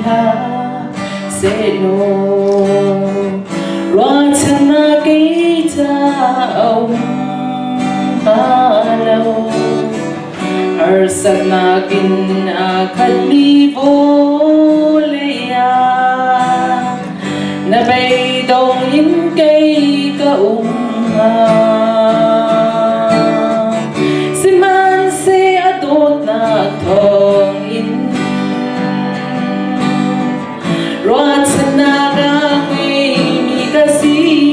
la sẽ nô loa chân na cây ta ông lâu ở sát na kin a khali vô leya na bay đông in cây ca si man se adot na thong in loa chân na ga mi ca si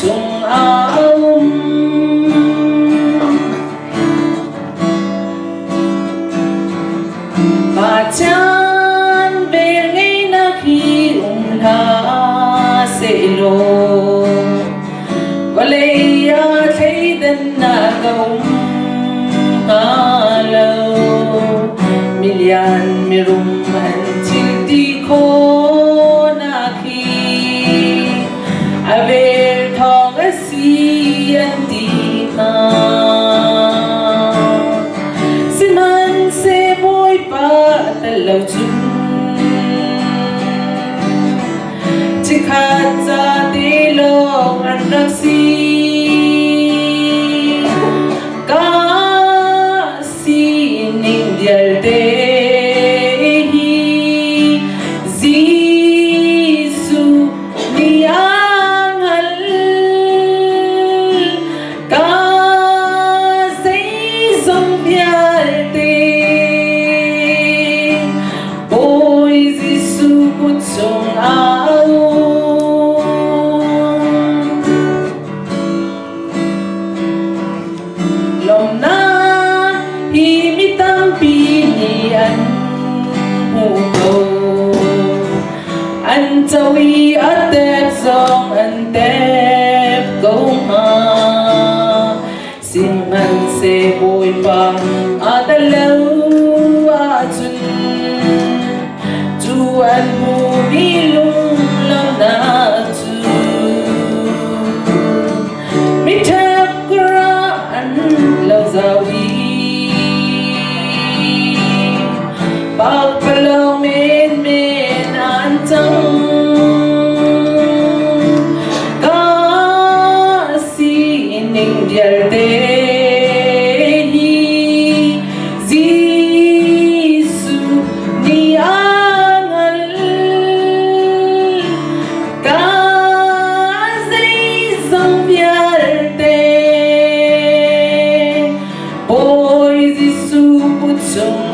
chung aum và chan về ngay na khi la sẽ lo và lấy thấy đến na gông lâu million mirum han chil đi khô na khi ave sian di ha si man se boy pa talaw chun chi khat sa ti long an nak si ka si ning dial te hi Gisu ni chung aum lòng na hi mi tam pi ni an hu cầu an chawi atep song an tep câu ha sim an se boy pa adalau a chun chu an hu mi lung lam na chu mi thap kra an lo zawi bak palo men men an tang ka si ning dial de hi Gisu ni boy Gisu put chung